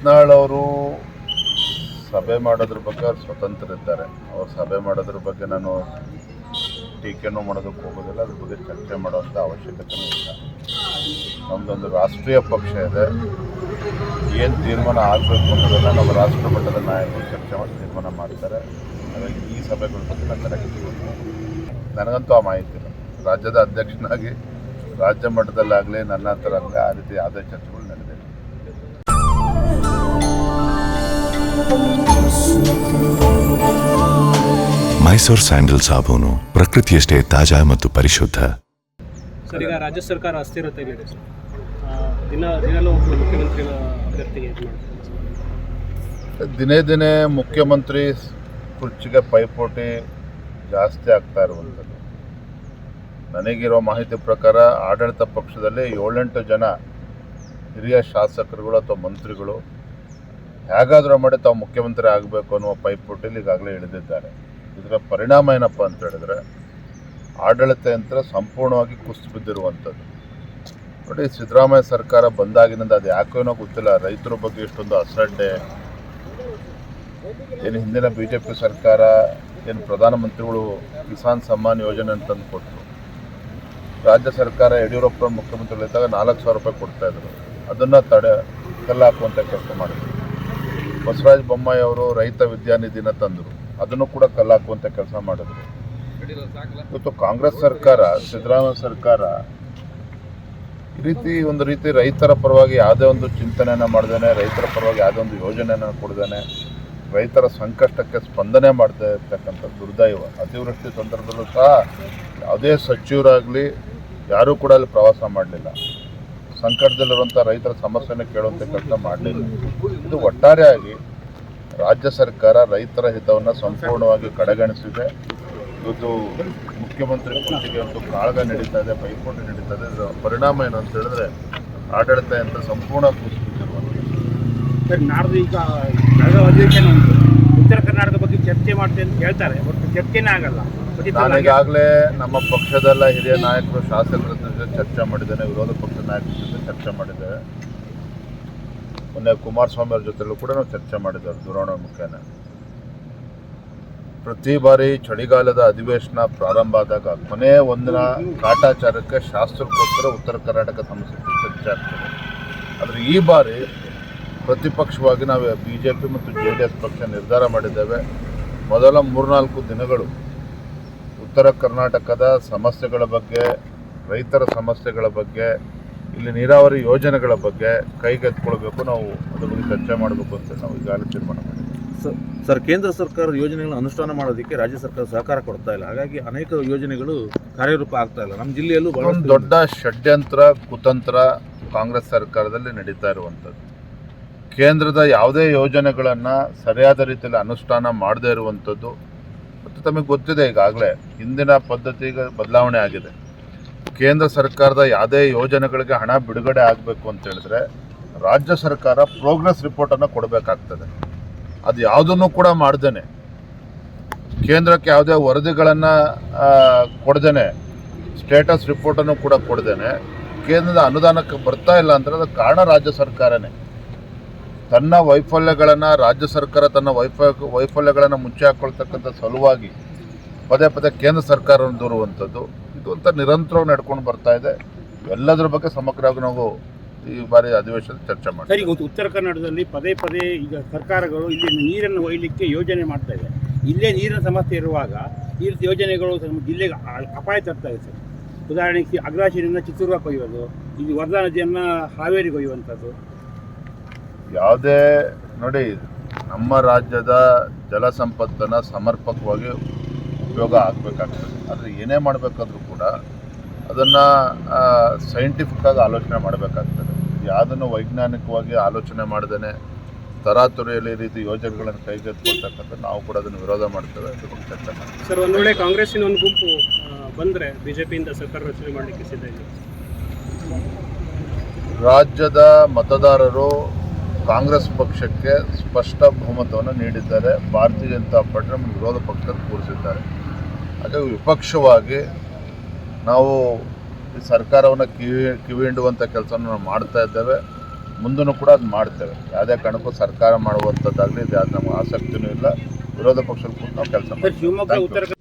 ಯತ್ನಾಳ್ ಅವರು ಸಭೆ ಮಾಡೋದ್ರ ಬಗ್ಗೆ ಅವ್ರು ಸ್ವತಂತ್ರ ಇದ್ದಾರೆ. ಅವ್ರು ಸಭೆ ಮಾಡೋದ್ರ ಬಗ್ಗೆ ನಾನು ಟೀಕೆನೂ ಮಾಡೋದಕ್ಕೆ ಹೋಗೋದಿಲ್ಲ, ಅದ್ರ ಬಗ್ಗೆ ಚರ್ಚೆ ಮಾಡೋಂಥ ಅವಶ್ಯಕತೆ ಇಲ್ಲ. ನಮ್ಮದೊಂದು ರಾಷ್ಟ್ರೀಯ ಪಕ್ಷ ಇದೆ, ಏನು ತೀರ್ಮಾನ ಆಗಬೇಕು ಅನ್ನೋದನ್ನು ನಮ್ಮ ರಾಷ್ಟ್ರ ಮಟ್ಟದ ನಾಯಕರು ಚರ್ಚೆ ಮಾಡಿ ತೀರ್ಮಾನ ಮಾಡ್ತಾರೆ. ಹಾಗಾಗಿ ಈ ಸಭೆಗಳ ಬಗ್ಗೆ ನಾನು ತಲೆಕೆಡಿಸಿಕೊಂಡು ನನಗಂತೂ ಆ ಮಾಹಿತಿ ಇಲ್ಲ. ರಾಜ್ಯದ ಅಧ್ಯಕ್ಷನಾಗಿ ರಾಜ್ಯ ಮಟ್ಟದಲ್ಲಾಗಲಿ ನನ್ನ ಹತ್ರ ಆಗಲಿ ಆ ರೀತಿ ಯಾವುದೇ ಚರ್ಚೆಗಳು ನಡೆದಿದೆ. ಮೈಸೂರು ಸ್ಯಾಂಡಲ್ ಸಾಬೂನು ಪ್ರಕೃತಿಯಷ್ಟೇ ತಾಜಾ ಮತ್ತು ಪರಿಶುದ್ಧ. ಸರ್, ಈಗ ರಾಜ್ಯ ಸರ್ಕಾರ ಅಸ್ಥಿರತೆ ಇದೆ ಸರ್. ದಿನಲ್ಲೂ ಮುಖ್ಯಮಂತ್ರಿ ಅಭ್ಯರ್ಥಿಗೆ ಇದು ಮಾಡ್ತಾರೆ. ದಿನೇ ದಿನೇ ಮುಖ್ಯಮಂತ್ರಿ ಕುರ್ಚಿಗೆ ಪೈಪೋಟಿ ಜಾಸ್ತಿ ಆಗ್ತಾ ಇರುವಂಥದ್ದು. ನನಗಿರೋ ಮಾಹಿತಿ ಪ್ರಕಾರ ಆಡಳಿತ ಪಕ್ಷದಲ್ಲಿ 7-8 ಜನ ಹಿರಿಯ ಶಾಸಕರುಗಳು ಅಥವಾ ಮಂತ್ರಿಗಳು ಹೇಗಾದರೂ ಮಾಡಿ ತಾವು ಮುಖ್ಯಮಂತ್ರಿ ಆಗಬೇಕು ಅನ್ನುವ ಪೈಪೋಟಿಲಿ ಈಗಾಗಲೇ ಇಳಿದಿದ್ದಾರೆ. ಇದರ ಪರಿಣಾಮ ಏನಪ್ಪ ಅಂತ ಹೇಳಿದ್ರೆ ಆಡಳಿತ ಯಂತ್ರ ಸಂಪೂರ್ಣವಾಗಿ ಕುಸಿದು ಬಿದ್ದಿರುವಂಥದ್ದು. ನೋಡಿ, ಸಿದ್ದರಾಮಯ್ಯ ಸರ್ಕಾರ ಬಂದಾಗಿನಿಂದ ಅದು ಯಾಕೋ ಗೊತ್ತಿಲ್ಲ, ರೈತರ ಬಗ್ಗೆ ಇಷ್ಟೊಂದು ಅಸಡ್ಡೆ. ಏನು ಹಿಂದಿನ BJP ಸರ್ಕಾರ ಏನು ಪ್ರಧಾನಮಂತ್ರಿಗಳು ಕಿಸಾನ್ ಸಮ್ಮಾನ್ ಯೋಜನೆ ಅಂತಂದು ಕೊಟ್ಟರು, ರಾಜ್ಯ ಸರ್ಕಾರ ಯಡಿಯೂರಪ್ಪ ಮುಖ್ಯಮಂತ್ರಿಗಳಿದ್ದಾಗ 4,000 ರೂಪಾಯಿ ಕೊಡ್ತಾಯಿದ್ರು. ಅದನ್ನು ಕಲ್ಲಾಕುವಂಥ ಕೆಲಸ ಮಾಡಿದ್ರು. ಬಸವರಾಜ ಬೊಮ್ಮಾಯಿ ಅವರು ರೈತ ವಿದ್ಯಾನಿಧಿನ ತಂದರು, ಅದನ್ನು ಕೂಡ ಕಲ್ಲಾಕುವಂಥ ಕೆಲಸ ಮಾಡಿದ್ರು. ಇವತ್ತು ಕಾಂಗ್ರೆಸ್ ಸರ್ಕಾರ, ಸಿದ್ದರಾಮಯ್ಯ ಸರ್ಕಾರ ಒಂದು ರೀತಿ ರೈತರ ಪರವಾಗಿ ಯಾವುದೇ ಒಂದು ಚಿಂತನೆಯನ್ನು ಮಾಡ್ದೇನೆ, ರೈತರ ಪರವಾಗಿ ಯಾವುದೇ ಒಂದು ಯೋಜನೆಯನ್ನು ಕೊಡ್ದೇನೆ, ರೈತರ ಸಂಕಷ್ಟಕ್ಕೆ ಸ್ಪಂದನೆ ಮಾಡದೇ ಇರ್ತಕ್ಕಂಥ ದುರ್ದೈವ. ಅತಿವೃಷ್ಟಿ ಸಂದರ್ಭದಲ್ಲೂ ಸಹ ಯಾವುದೇ ಸಚಿವರಾಗಲಿ ಯಾರೂ ಕೂಡ ಅಲ್ಲಿ ಪ್ರವಾಸ ಮಾಡಲಿಲ್ಲ. ಸಂಕಟದಲ್ಲಿರುವಂಥ ರೈತರ ಸಮಸ್ಯೆನ ಕೇಳುವಂಥ ಕೆಲಸ ಮಾಡಲಿಲ್ಲ. ಇದು ಒಟ್ಟಾರೆಯಾಗಿ ರಾಜ್ಯ ಸರ್ಕಾರ ರೈತರ ಹಿತವನ್ನು ಸಂಪೂರ್ಣವಾಗಿ ಕಡೆಗಣಿಸಿದೆ. ಇವತ್ತು ಮುಖ್ಯಮಂತ್ರಿ ಕುರ್ಚಿಗೆ ಒಂದು ಕಾಳಗ ನಡೀತಾ ಇದೆ, ಪೈಪೋಟಿ ನಡೀತಾ ಇದೆ. ಇದರ ಪರಿಣಾಮ ಏನು ಅಂತ ಹೇಳಿದ್ರೆ ಆಡಳಿತ ಯಂತ್ರ ಸಂಪೂರ್ಣ ಕುಸಿದಿರುವಂಥದ್ದು. ಸರ್, ನಾಡ್ದು ಈಗ ಬೆಳಗಾವಿ ಅಧಿವೇಶನ ಉಂಟು. ಉತ್ತರ ಕರ್ನಾಟಕದ ಬಗ್ಗೆ ಚರ್ಚೆ ಮಾಡ್ತೇವೆ ಅಂತ ಹೇಳ್ತಾರೆ, ಒಟ್ಟು ಚರ್ಚೆನೇ ಆಗಲ್ಲ. ನಾನೀಗಾಗಲೇ ನಮ್ಮ ಪಕ್ಷದಲ್ಲ ಹಿರಿಯ ನಾಯಕರು, ಶಾಸಕರ ಜೊತೆ ಚರ್ಚೆ ಮಾಡಿದ್ದೇನೆ, ವಿರೋಧ ಪಕ್ಷದ ನಾಯಕರ ಜೊತೆ ಚರ್ಚೆ ಮಾಡಿದ್ದೇವೆ. ಮೊನ್ನೆ ಕುಮಾರಸ್ವಾಮಿ ಅವ್ರ ಜೊತೆಲೂ ಕೂಡ ನಾವು ಚರ್ಚೆ ಮಾಡಿದ್ದೇವೆ ದೂರವಾಣಿ ಮುಖೇನ. ಪ್ರತಿ ಬಾರಿ ಚಳಿಗಾಲದ ಅಧಿವೇಶನ ಪ್ರಾರಂಭ ಆದಾಗ ಕೊನೆ ಒಂದಿನ ಕಾಟಾಚಾರಕ್ಕೆ ಶಾಸ್ತ್ರಕ್ಕೋಸ್ಕರ ಉತ್ತರ ಕರ್ನಾಟಕ ಸಮಸ್ಯೆ ಚರ್ಚೆ ಆಗ್ತದೆ. ಆದರೆ ಈ ಬಾರಿ ಪ್ರತಿಪಕ್ಷವಾಗಿ ನಾವು BJP ಮತ್ತು JDS ಪಕ್ಷ ನಿರ್ಧಾರ ಮಾಡಿದ್ದೇವೆ, ಮೊದಲ 3-4 ದಿನಗಳು ಉತ್ತರ ಕರ್ನಾಟಕದ ಸಮಸ್ಯೆಗಳ ಬಗ್ಗೆ, ರೈತರ ಸಮಸ್ಯೆಗಳ ಬಗ್ಗೆ, ಇಲ್ಲಿ ನೀರಾವರಿ ಯೋಜನೆಗಳ ಬಗ್ಗೆ ಕೈಗೆತ್ತಿಕೊಳ್ಬೇಕು, ನಾವು ಅದ್ರ ಬಗ್ಗೆ ಚರ್ಚೆ ಮಾಡಬೇಕು ಅಂತ ನಾವು ಈಗಾಗಲೇ ತೀರ್ಮಾನ ಮಾಡಿದ್ದೀವಿ. ಸರ್, ಕೇಂದ್ರ ಸರ್ಕಾರದ ಯೋಜನೆಗಳನ್ನು ಅನುಷ್ಠಾನ ಮಾಡೋದಕ್ಕೆ ರಾಜ್ಯ ಸರ್ಕಾರ ಸಹಕಾರ ಕೊಡ್ತಾ ಇಲ್ಲ. ಹಾಗಾಗಿ ಅನೇಕ ಯೋಜನೆಗಳು ಕಾರ್ಯರೂಪ ಆಗ್ತಾ ಇಲ್ಲ. ನಮ್ಮ ಜಿಲ್ಲೆಯಲ್ಲೂ ಒಂದು ದೊಡ್ಡ ಷಡ್ಯಂತ್ರ, ಕುತಂತ್ರ ಕಾಂಗ್ರೆಸ್ ಸರ್ಕಾರದಲ್ಲಿ ನಡೀತಾ ಇರುವಂಥದ್ದು. ಕೇಂದ್ರದ ಯಾವುದೇ ಯೋಜನೆಗಳನ್ನು ಸರಿಯಾದ ರೀತಿಯಲ್ಲಿ ಅನುಷ್ಠಾನ ಮಾಡದೇ ಇರುವಂಥದ್ದು. ಮತ್ತು ತಮಗೆ ಗೊತ್ತಿದೆ, ಈಗಾಗಲೇ ಹಿಂದಿನ ಪದ್ಧತಿಗೆ ಬದಲಾವಣೆ ಆಗಿದೆ. ಕೇಂದ್ರ ಸರ್ಕಾರದ ಯಾವುದೇ ಯೋಜನೆಗಳಿಗೆ ಹಣ ಬಿಡುಗಡೆ ಆಗಬೇಕು ಅಂತ ಹೇಳಿದ್ರೆ ರಾಜ್ಯ ಸರ್ಕಾರ ಪ್ರೋಗ್ರೆಸ್ ರಿಪೋರ್ಟನ್ನು ಕೊಡಬೇಕಾಗ್ತದೆ. ಅದು ಯಾವುದನ್ನು ಕೂಡ ಮಾಡ್ದೇನೆ, ಕೇಂದ್ರಕ್ಕೆ ಯಾವುದೇ ವರದಿಗಳನ್ನು ಕೊಡ್ದೇನೆ, ಸ್ಟೇಟಸ್ ರಿಪೋರ್ಟನ್ನು ಕೂಡ ಕೊಡ್ದೇನೆ ಕೇಂದ್ರದ ಅನುದಾನಕ್ಕೆ ಬರ್ತಾ ಇಲ್ಲ ಅಂದರೆ ಅದಕ್ಕೆ ಕಾರಣ ರಾಜ್ಯ ಸರ್ಕಾರನೇ. ತನ್ನ ವೈಫಲ್ಯಗಳನ್ನು, ರಾಜ್ಯ ಸರ್ಕಾರ ತನ್ನ ವೈಫಲ್ಯಗಳನ್ನು ಮುಚ್ಚಿ ಹಾಕ್ಕೊಳ್ತಕ್ಕಂಥ ಸಲುವಾಗಿ ಪದೇ ಪದೇ ಕೇಂದ್ರ ಸರ್ಕಾರವನ್ನು ದೂರುವಂಥದ್ದು, ಇದು ಅಂತ ನಿರಂತರವಾಗಿ ನಡ್ಕೊಂಡು ಬರ್ತಾ ಇದೆ. ಎಲ್ಲದರ ಬಗ್ಗೆ ಸಮಗ್ರವಾಗಿ ನಾವು ಈ ಬಾರಿ ಅಧಿವೇಶನ ಚರ್ಚೆ ಮಾಡ್ತೀವಿ. ಸರ್, ಈಗ ಉತ್ತರ ಕನ್ನಡದಲ್ಲಿ ಪದೇ ಪದೇ ಈಗ ಸರ್ಕಾರಗಳು ಇಲ್ಲಿ ನೀರನ್ನು ಒಯ್ಯಲಿಕ್ಕೆ ಯೋಜನೆ ಮಾಡ್ತಾ ಇದೆ. ಇಲ್ಲೇ ನೀರಿನ ಸಮಸ್ಯೆ ಇರುವಾಗ ಈ ರೀತಿ ಯೋಜನೆಗಳು ನಮ್ಮ ಜಿಲ್ಲೆಗೆ ಅಪಾಯ ತರ್ತಾ ಇದೆ ಸರ್. ಉದಾಹರಣೆಗೆ ಅಗ್ರಾಶಿನಿಂದ ಚಿತ್ರದುರ್ಗ ಕೊಯ್ಯೋದು, ಇಲ್ಲಿ ವರ್ಧಾ ನದಿಯನ್ನು ಹಾವೇರಿಗೆ ಒಯ್ಯುವಂಥದ್ದು. ಯಾವುದೇ ನೋಡಿ, ನಮ್ಮ ರಾಜ್ಯದ ಜಲಸಂಪತ್ತನ್ನು ಸಮರ್ಪಕವಾಗಿ ಉಪಯೋಗ ಆಗಬೇಕಾಗ್ತದೆ. ಆದರೆ ಏನೇ ಮಾಡಬೇಕಾದ್ರೂ ಕೂಡ ಅದನ್ನು ಸೈಂಟಿಫಿಕ್ಕಾಗಿ ಆಲೋಚನೆ ಮಾಡಬೇಕಾಗ್ತದೆ. ಯಾವುದನ್ನು ವೈಜ್ಞಾನಿಕವಾಗಿ ಆಲೋಚನೆ ಮಾಡ್ದೇ ತರಾತುರಿಯಲ್ಲಿ ಈ ರೀತಿ ಯೋಜನೆಗಳನ್ನು ಕೈಗೆತ್ತಿಕೊಳ್ತಕ್ಕಂಥ ನಾವು ಕೂಡ ಅದನ್ನು ವಿರೋಧ ಮಾಡ್ತೇವೆ. ಸರ್, ಒಂದು ವೇಳೆ ಕಾಂಗ್ರೆಸ್ಸಿನ ಒಂದು ಗುಂಪು ಬಂದರೆ BJPಯಿಂದ ಸರ್ಕಾರ ರಚನೆ ಮಾಡಲಿಕ್ಕೆ ಸಿದ್ಧ ಇದೆ. ರಾಜ್ಯದ ಮತದಾರರು ಕಾಂಗ್ರೆಸ್ ಪಕ್ಷಕ್ಕೆ ಸ್ಪಷ್ಟ ಬಹುಮತವನ್ನು ನೀಡಿದ್ದಾರೆ. ಭಾರತೀಯ ಜನತಾ ಪಾರ್ಟಿ ವಿರೋಧ ಪಕ್ಷದಲ್ಲಿ ಕೂರಿಸಿದ್ದಾರೆ. ಹಾಗಾಗಿ ವಿಪಕ್ಷವಾಗಿ ನಾವು ಈ ಸರ್ಕಾರವನ್ನು ಕಿವಿ ಹಿಂಡುವಂಥ ಕೆಲಸವನ್ನು ನಾವು ಮಾಡ್ತಾ ಇದ್ದೇವೆ. ಮುಂದೂ ಕೂಡ ಅದು ಮಾಡ್ತೇವೆ. ಯಾವುದೇ ಕಾರಣಕ್ಕೂ ಸರ್ಕಾರ ಮಾಡುವಂಥದ್ದಾಗಲಿ ಇದು ಯಾವ್ದು ನಮ್ಗೆ ಆಸಕ್ತಿನೂ ಇಲ್ಲ. ವಿರೋಧ ಪಕ್ಷದ ಕೂಡ ನಾವು ಕೆಲಸ ಸರ್, ಶಿವಮೊಗ್ಗ ಮಾಡ್ತೀವಿ. ಉತ್ತರ